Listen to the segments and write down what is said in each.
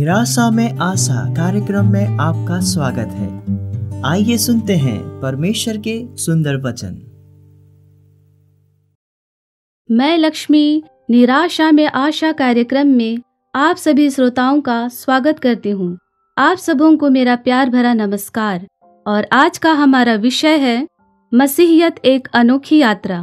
निराशा में आशा कार्यक्रम में आपका स्वागत है। आइए सुनते हैं परमेश्वर के सुंदर वचन। मैं लक्ष्मी निराशा में आशा कार्यक्रम में आप सभी श्रोताओं का स्वागत करती हूँ। आप सबों को मेरा प्यार भरा नमस्कार। और आज का हमारा विषय है मसीहियत एक अनोखी यात्रा।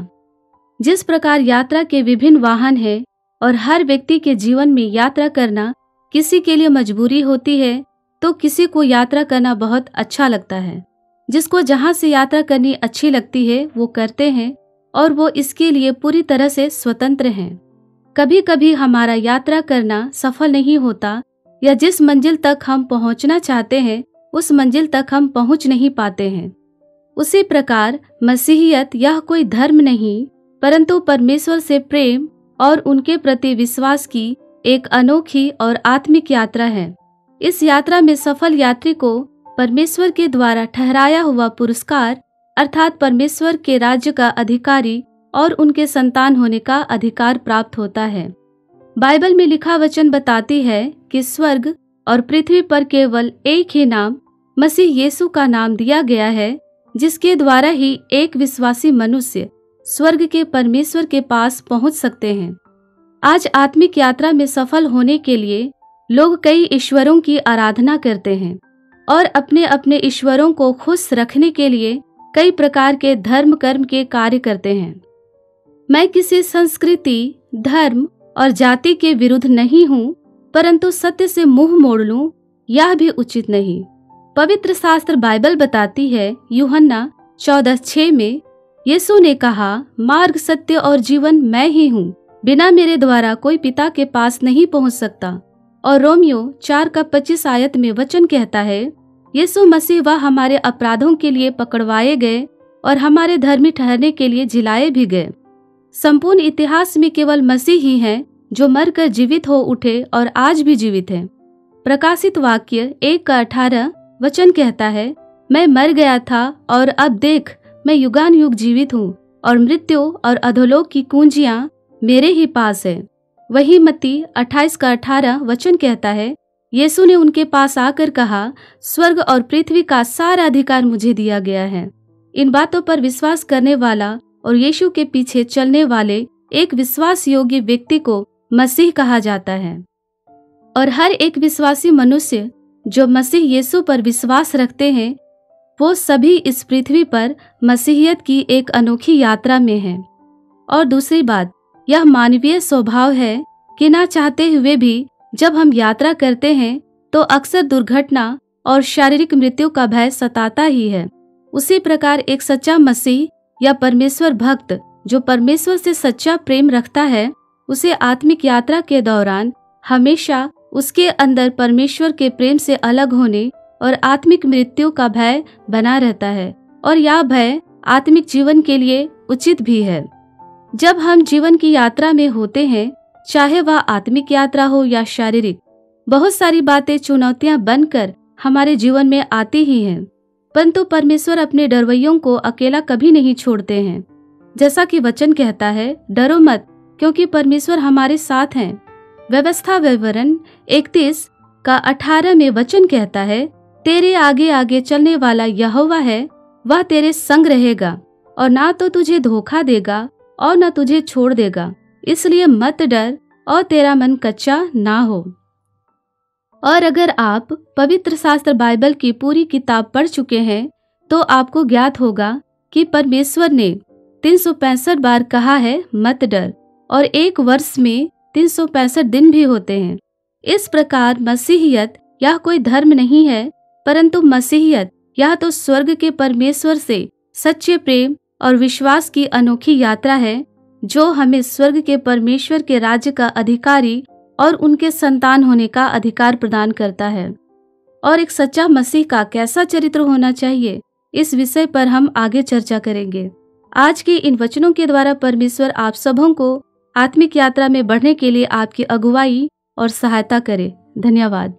जिस प्रकार यात्रा के विभिन्न वाहन हैं और हर व्यक्ति के जीवन में यात्रा करना किसी के लिए मजबूरी होती है, तो किसी को यात्रा करना बहुत अच्छा लगता है। जिसको जहाँ से यात्रा करनी अच्छी लगती है वो करते हैं और वो इसके लिए पूरी तरह से स्वतंत्र हैं। कभी कभी हमारा यात्रा करना सफल नहीं होता या जिस मंजिल तक हम पहुँचना चाहते हैं उस मंजिल तक हम पहुँच नहीं पाते हैं। उसी प्रकार मसीहियत यह कोई धर्म नहीं परंतु परमेश्वर से प्रेम और उनके प्रति विश्वास की एक अनोखी और आत्मिक यात्रा है। इस यात्रा में सफल यात्री को परमेश्वर के द्वारा ठहराया हुआ पुरस्कार अर्थात परमेश्वर के राज्य का अधिकारी और उनके संतान होने का अधिकार प्राप्त होता है। बाइबल में लिखा वचन बताती है कि स्वर्ग और पृथ्वी पर केवल एक ही नाम मसीह यीशु का नाम दिया गया है, जिसके द्वारा ही एक विश्वासी मनुष्य स्वर्ग के परमेश्वर के पास पहुंच सकते हैं। आज आत्मिक यात्रा में सफल होने के लिए लोग कई ईश्वरों की आराधना करते हैं और अपने अपने ईश्वरों को खुश रखने के लिए कई प्रकार के धर्म कर्म के कार्य करते हैं। मैं किसी संस्कृति, धर्म और जाति के विरुद्ध नहीं हूँ, परंतु सत्य से मुंह मोड़ लूं यह भी उचित नहीं। पवित्र शास्त्र बाइबल बताती है यूहन्ना 14:6 में यीशु ने कहा, मार्ग, सत्य और जीवन मैं ही हूँ, बिना मेरे द्वारा कोई पिता के पास नहीं पहुँच सकता। और रोमियो 4:25 आयत में वचन कहता है, यीशु मसीह वह हमारे अपराधों के लिए पकड़वाए गए और हमारे धर्मी ठहरने के लिए जिलाए भी गए। संपूर्ण इतिहास में केवल मसीह ही हैं जो मरकर जीवित हो उठे और आज भी जीवित हैं। प्रकाशित वाक्य 1:18 वचन कहता है, मैं मर गया था और अब देख मैं युगान युग जीवित हूँ और मृत्यु और अधोलोक की कुंजियां मेरे ही पास है। वही मत्ती 28:18 वचन कहता है, यीशु ने उनके पास आकर कहा, स्वर्ग और पृथ्वी का सारा अधिकार मुझे दिया गया है। इन बातों पर विश्वास करने वाला और यीशु के पीछे चलने वाले एक विश्वास योग्य व्यक्ति को मसीह कहा जाता है। और हर एक विश्वासी मनुष्य जो मसीह यीशु पर विश्वास रखते हैं वो सभी इस पृथ्वी पर मसीहियत की एक अनोखी यात्रा में हैं। और दूसरी बात, यह मानवीय स्वभाव है कि ना चाहते हुए भी जब हम यात्रा करते हैं तो अक्सर दुर्घटना और शारीरिक मृत्यु का भय सताता ही है। उसी प्रकार एक सच्चा मसीह या परमेश्वर भक्त जो परमेश्वर से सच्चा प्रेम रखता है, उसे आत्मिक यात्रा के दौरान हमेशा उसके अंदर परमेश्वर के प्रेम से अलग होने और आत्मिक मृत्यु का भय बना रहता है। और यह भय आत्मिक जीवन के लिए उचित भी है। जब हम जीवन की यात्रा में होते हैं, चाहे वह आत्मिक यात्रा हो या शारीरिक, बहुत सारी बातें चुनौतियां बनकर हमारे जीवन में आती ही हैं, परंतु परमेश्वर अपने डरवैयों को अकेला कभी नहीं छोड़ते हैं। जैसा कि वचन कहता है, डरो मत क्योंकि परमेश्वर हमारे साथ हैं। व्यवस्था विवरण 31:18 में वचन कहता है, तेरे आगे आगे चलने वाला यहोवा है, वह तेरे संग रहेगा और ना तो तुझे धोखा देगा और न तुझे छोड़ देगा, इसलिए मत डर और तेरा मन कच्चा ना हो। और अगर आप पवित्र शास्त्र बाइबल की पूरी किताब पढ़ चुके हैं तो आपको ज्ञात होगा कि परमेश्वर ने 365 बार कहा है मत डर, और एक वर्ष में 365 दिन भी होते हैं। इस प्रकार मसीहियत यह कोई धर्म नहीं है, परंतु मसीहियत यह तो स्वर्ग के परमेश्वर से सच्चे प्रेम और विश्वास की अनोखी यात्रा है जो हमें स्वर्ग के परमेश्वर के राज्य का अधिकारी और उनके संतान होने का अधिकार प्रदान करता है। और एक सच्चा मसीह का कैसा चरित्र होना चाहिए, इस विषय पर हम आगे चर्चा करेंगे। आज के इन वचनों के द्वारा परमेश्वर आप सबों को आत्मिक यात्रा में बढ़ने के लिए आपकी अगुवाई और सहायता करे। धन्यवाद।